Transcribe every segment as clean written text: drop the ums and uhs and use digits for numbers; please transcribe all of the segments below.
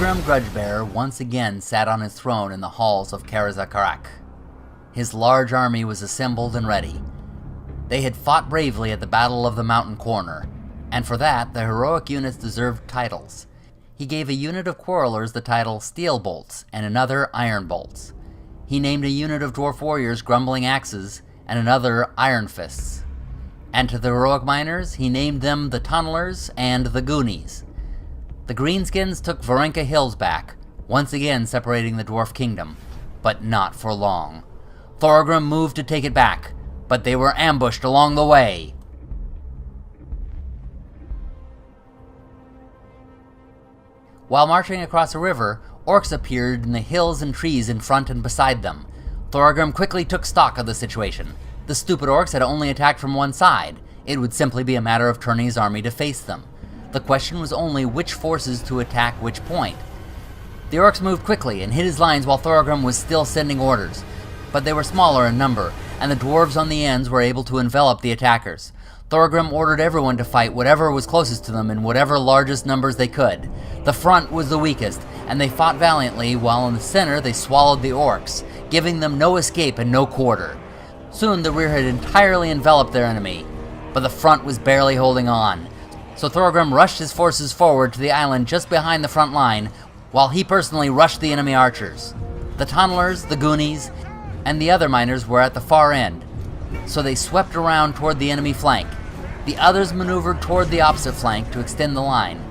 Thorgrim Grudgebearer once again sat on his throne in the halls of Karazakarak. His large army was assembled and ready. They had fought bravely at the Battle of the Mountain Corner, and for that the heroic units deserved titles. He gave a unit of quarrelers the title Steel Bolts and another Iron Bolts. He named a unit of dwarf warriors Grumbling Axes and another Iron Fists. And to the heroic miners, he named them the Tunnelers and the Goonies. The Greenskins took Varenka Hills back, once again separating the Dwarf Kingdom, but not for long. Thorgrim moved to take it back, but they were ambushed along the way. While marching across a river, orcs appeared in the hills and trees in front and beside them. Thorgrim quickly took stock of the situation. The stupid orcs had only attacked from one side. It would simply be a matter of turning his army to face them. The question was only which forces to attack which point. The orcs moved quickly and hit his lines while Thorgrim was still sending orders, but they were smaller in number, and the dwarves on the ends were able to envelop the attackers. Thorgrim ordered everyone to fight whatever was closest to them in whatever largest numbers they could. The front was the weakest, and they fought valiantly, while in the center they swallowed the orcs, giving them no escape and no quarter. Soon the rear had entirely enveloped their enemy, but the front was barely holding on. So Thorgrim rushed his forces forward to the island just behind the front line, while he personally rushed the enemy archers. The Tunnelers, the Goonies, and the other miners were at the far end, so they swept around toward the enemy flank. The others maneuvered toward the opposite flank to extend the line.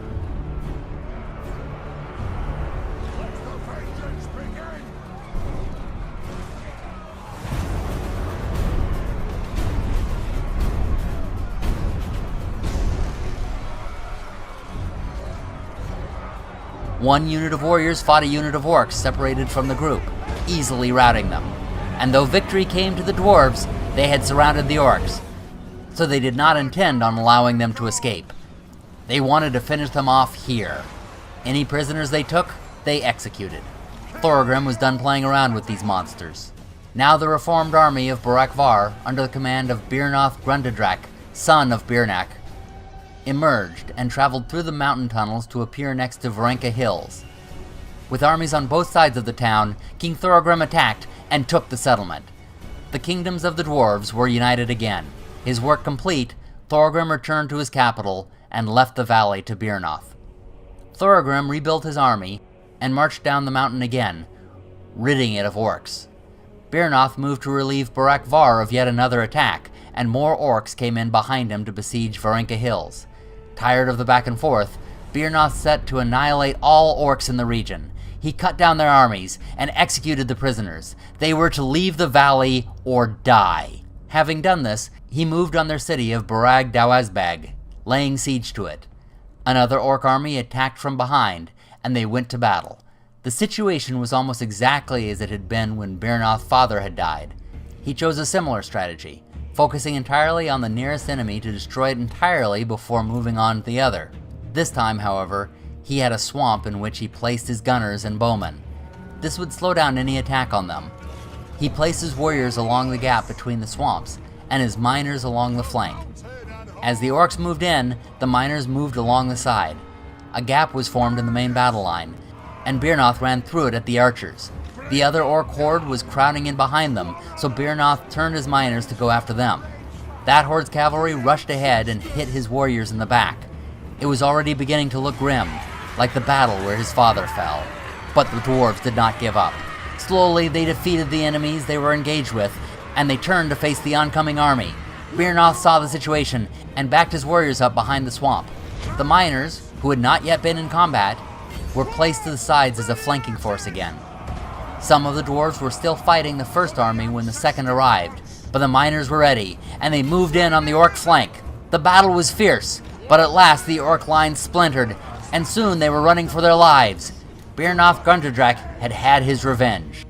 One unit of warriors fought a unit of orcs separated from the group, easily routing them. And though victory came to the dwarves, they had surrounded the orcs, so they did not intend on allowing them to escape. They wanted to finish them off here. Any prisoners they took, they executed. Thorgrim was done playing around with these monsters. Now the reformed army of Barak-Var, under the command of Birnoth Grundadrak, son of Birnak, emerged and traveled through the mountain tunnels to appear next to Varenka Hills. With armies on both sides of the town, King Thorgrim attacked and took the settlement. The kingdoms of the dwarves were united again. His work complete, Thorgrim returned to his capital and left the valley to Birnoth. Thorgrim rebuilt his army and marched down the mountain again, ridding it of orcs. Birnoth moved to relieve Barak-Var of yet another attack, and more orcs came in behind him to besiege Varenka Hills. Tired of the back and forth, Birnoth set to annihilate all orcs in the region. He cut down their armies and executed the prisoners. They were to leave the valley or die. Having done this, he moved on their city of Barag Dawazbag, laying siege to it. Another orc army attacked from behind, and they went to battle. The situation was almost exactly as it had been when Birnoth's father had died. He chose a similar strategy, focusing entirely on the nearest enemy to destroy it entirely before moving on to the other. This time, however, he had a swamp in which he placed his gunners and bowmen. This would slow down any attack on them. He placed his warriors along the gap between the swamps, and his miners along the flank. As the orcs moved in, the miners moved along the side. A gap was formed in the main battle line, and Birnoth ran through it at the archers. The other orc horde was crowding in behind them, so Birnoth turned his miners to go after them. That horde's cavalry rushed ahead and hit his warriors in the back. It was already beginning to look grim, like the battle where his father fell. But the dwarves did not give up. Slowly they defeated the enemies they were engaged with, and they turned to face the oncoming army. Birnoth saw the situation and backed his warriors up behind the swamp. The miners, who had not yet been in combat, were placed to the sides as a flanking force again. Some of the dwarves were still fighting the first army when the second arrived, but the miners were ready, and they moved in on the orc flank. The battle was fierce, but at last the orc line splintered, and soon they were running for their lives. Birnoth Grundadrak had had his revenge.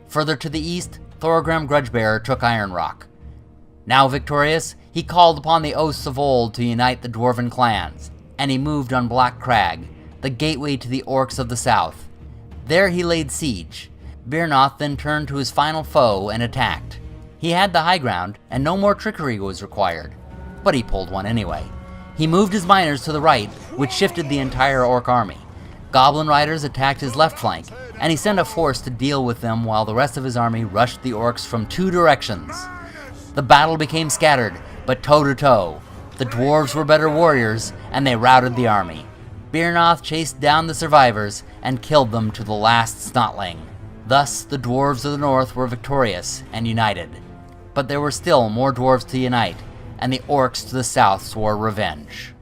Further to the east, Thorgrim Grudgebearer took Iron Rock. Now victorious, he called upon the oaths of old to unite the dwarven clans, and he moved on Black Crag, the gateway to the orcs of the south. There he laid siege. Birnoth then turned to his final foe and attacked. He had the high ground, and no more trickery was required, but he pulled one anyway. He moved his miners to the right, which shifted the entire orc army. Goblin riders attacked his left flank, and he sent a force to deal with them while the rest of his army rushed the orcs from 2 directions. The battle became scattered, but toe-to-toe. The dwarves were better warriors, and they routed the army. Birnoth chased down the survivors and killed them to the last snotling. Thus, the dwarves of the north were victorious and united. But there were still more dwarves to unite, and the orcs to the south swore revenge.